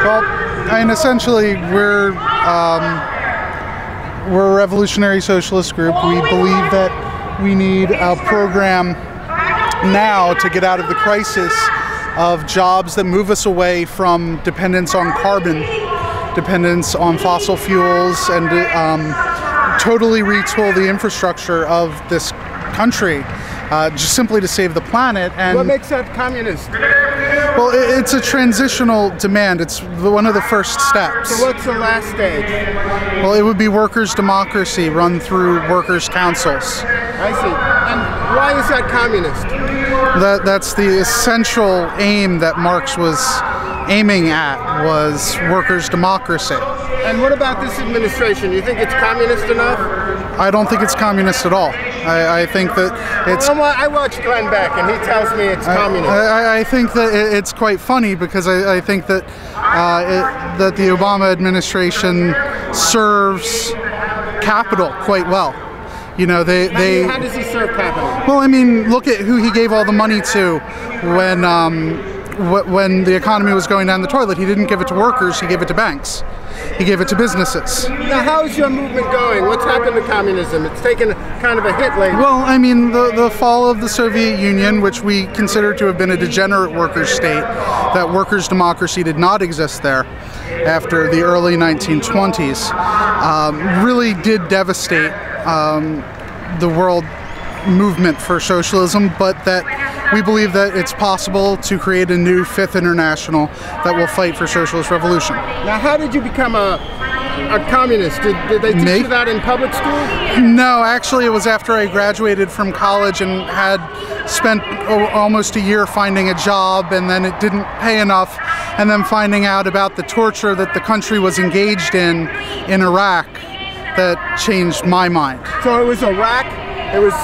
Well, I mean, essentially, we're a revolutionary socialist group. We believe that we need a program now to get out of the crisis of jobs that move us away from dependence on carbon, dependence on fossil fuels, and totally retool the infrastructure of this country just simply to save the planet. And what makes that communist? Well, it's a transitional demand. It's one of the first steps. So what's the last stage? Well, it would be workers' democracy run through workers' councils. I see. And why is that communist? That's the essential aim that Marx was aiming at, was workers' democracy. And what about this administration? You think it's communist enough? I don't think it's communist at all. I think that it's... I watch Glenn Beck and he tells me it's communist. I think that it's quite funny because I think that that the Obama administration serves capital quite well. You know, How does he serve capital? Well, I mean, look at who he gave all the money to when the economy was going down the toilet. He didn't give it to workers, he gave it to banks. He gave it to businesses. Now, how's your movement going? What's happened to communism? It's taken kind of a hit lately. Well, I mean, the fall of the Soviet Union, which we consider to have been a degenerate workers' state, that workers' democracy did not exist there after the early 1920s, really did devastate the world movement for socialism, but that we believe that it's possible to create a new Fifth International that will fight for socialist revolution. Now, how did you become a communist? Did they teach you that in public school? No, actually it was after I graduated from college and had spent almost a year finding a job, and then it didn't pay enough, and then finding out about the torture that the country was engaged in Iraq, that changed my mind. So it was Iraq? It was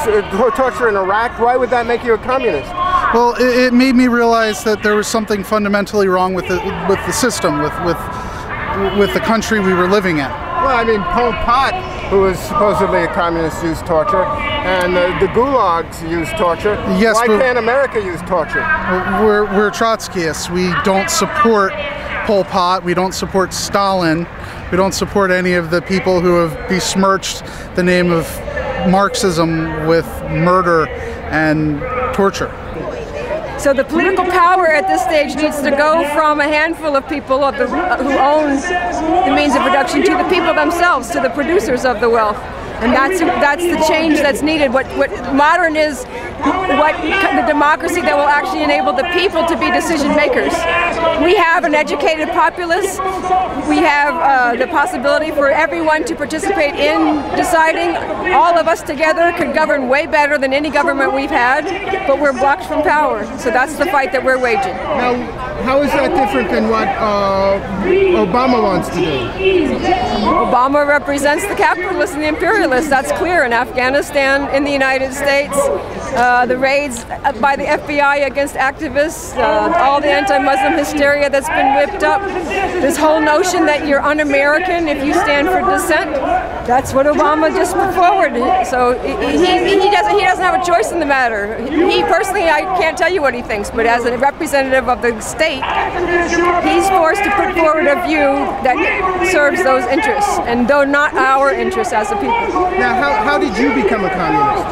torture in Iraq? Why would that make you a communist? Well, it made me realize that there was something fundamentally wrong with the system, with the country we were living in. Well, I mean, Pol Pot, who was supposedly a communist, used torture, and the gulags used torture. Yes, why can't America use torture? We're Trotskyists. We don't support Pol Pot. We don't support Stalin. We don't support any of the people who have besmirched the name of Marxism with murder and torture. So the political power at this stage needs to go from a handful of people who own the means of production to the people themselves, to the producers of the wealth. And that's the change that's needed. What modern is the democracy that will actually enable the people to be decision makers. We have an educated populace. We have the possibility for everyone to participate in deciding. All of us together could govern way better than any government we've had, but we're blocked from power. So that's the fight that we're waging. Now, how is that different than what Obama wants to do? Obama represents the capitalists and the imperialists. That's clear in Afghanistan, in the United States. The raids by the FBI against activists, all the anti-Muslim hysteria that's been whipped up, this whole notion that you're un-American if you stand for dissent, that's what Obama just put forward. So he doesn't have a choice in the matter. He personally, I can't tell you what he thinks, but as a representative of the state, he's forced to put forward a view that serves those interests, and though not our interests as a people. Now, how did you become a communist?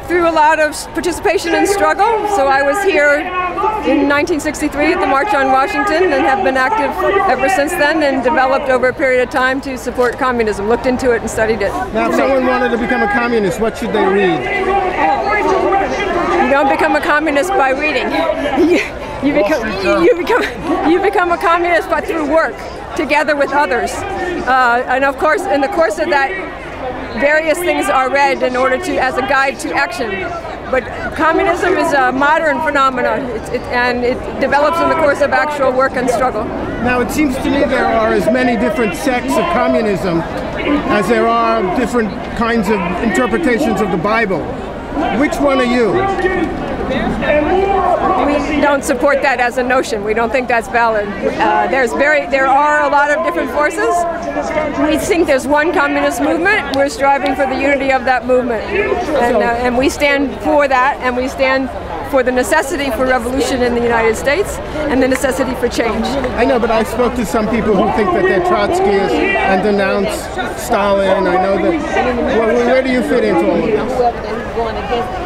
Through a lot of participation and struggle. So I was here in 1963 at the March on Washington and have been active ever since then, and developed over a period of time to support communism, looked into it and studied it. Now, if someone wanted to become a communist, what should they read? You don't become a communist by reading. You become a communist but through work, together with others. And of course, in the course of that, various things are read in order to, as a guide to action. But communism is a modern phenomenon, and it develops in the course of actual work and struggle. Now, it seems to me there are as many different sects of communism as there are different kinds of interpretations of the Bible. Which one are you? We don't support that as a notion. We don't think that's valid. There are a lot of different forces. We think there's one communist movement. We're striving for the unity of that movement, and we stand for that, and we stand for the necessity for revolution in the United States and the necessity for change. I know, but I spoke to some people who think that they're Trotskyists and denounce Stalin. I know that. Well, where do you fit into all of this?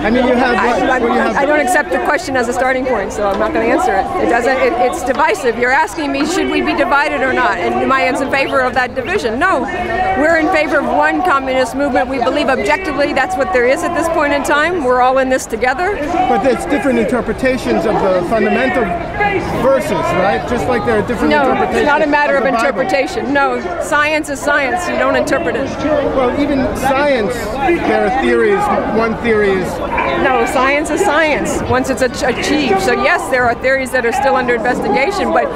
I mean, you have. I don't accept the question as a starting point, so I'm not going to answer it. It doesn't. It's divisive. You're asking me, should we be divided or not? And am I in favor of that division? No, we're in favor of one communist movement. We believe objectively that's what there is at this point in time. We're all in this together. But there's different interpretations of the fundamental verses, right? Just like there are different interpretations. No, it's not a matter of the interpretation. No, science is science. You don't interpret it. Well, even science, there are theories. One theory is... No, science is science once it's achieved. So yes, there are theories that are still under investigation, but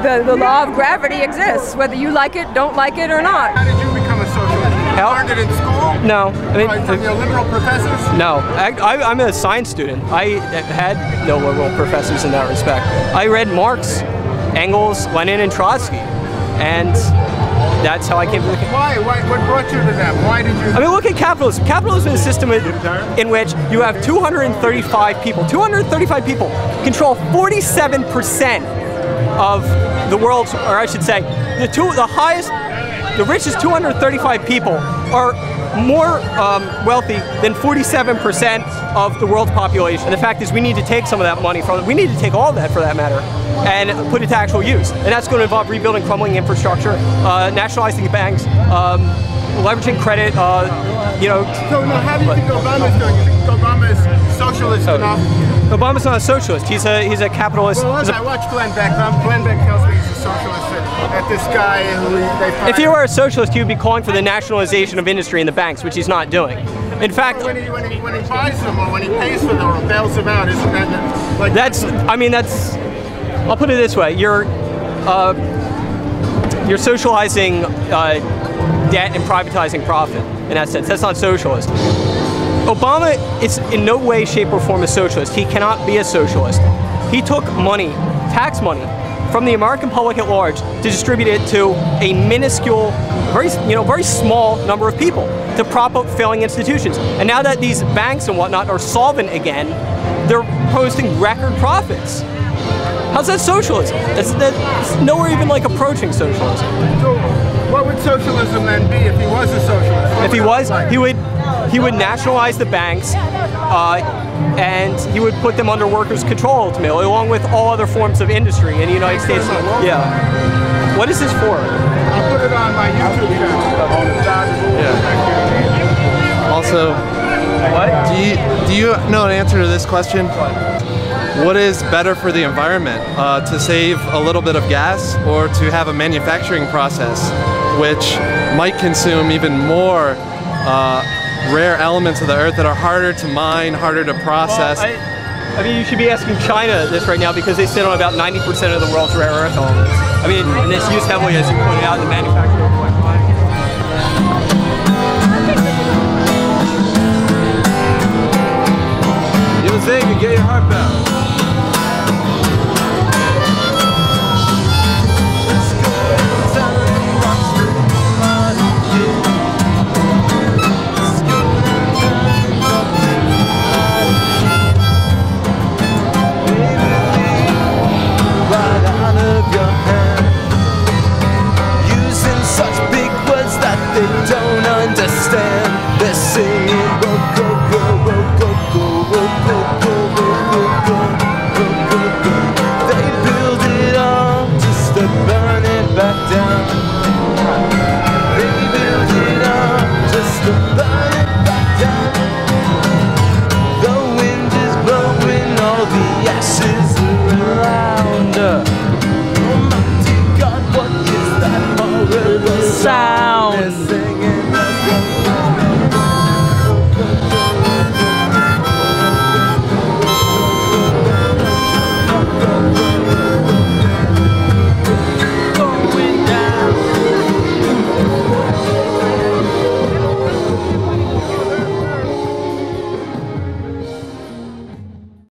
the law of gravity exists, whether you like it, don't like it, or not. How did you become a socialist? You learned it in school? No. I mean, from your liberal professors? No. I'm a science student. I had no liberal professors in that respect. I read Marx, Engels, Lenin, and Trotsky, and that's how I came to the... Why? What brought you to them? Why did you... I mean, look at capitalism. Capitalism is a system in which you have 235 people. 235 people control 47% of the world's, or I should say, the richest 235 people are more wealthy than 47% of the world's population. And the fact is, we need to take some of that money from it. We need to take all of that, for that matter, and put it to actual use. And that's going to involve rebuilding crumbling infrastructure, nationalizing banks, leveraging credit, you know. So now, how do you think Obama's doing? You think Obama is socialist enough? Obama's not a socialist. He's a capitalist. Well, I watch Glenn Beck. Glenn Beck tells me he's a socialist. At this guy who they find... If he were a socialist, he would be calling for the nationalization of industry in the banks, which he's not doing. In fact, when he buys them or when he pays for them or bails them out, isn't that like... I'll put it this way: you're socializing debt and privatizing profit. In that sense, that's not socialist. Obama is in no way, shape, or form a socialist. He cannot be a socialist. He took money, tax money, from the American public at large to distribute it to a minuscule, very small number of people to prop up failing institutions. And now that these banks and whatnot are solvent again, they're posting record profits. How's that socialism? That's nowhere even like approaching socialism. So what would socialism then be if he was a socialist? If he was, he would nationalize the banks, and he would put them under workers' control ultimately, along with all other forms of industry in the United States. Yeah. What is this for? I'll put it on my YouTube channel. Yeah. Also, do you know an answer to this question? What is better for the environment, to save a little bit of gas, or to have a manufacturing process which might consume even more rare elements of the earth that are harder to mine, harder to process? Well, I mean, you should be asking China this right now, because they sit on about 90% of the world's rare earth elements. I mean, and it's used heavily, as you pointed out, in the manufacturing of electronics. Yo, Xavier, get your heart back. They build it all just to burn it back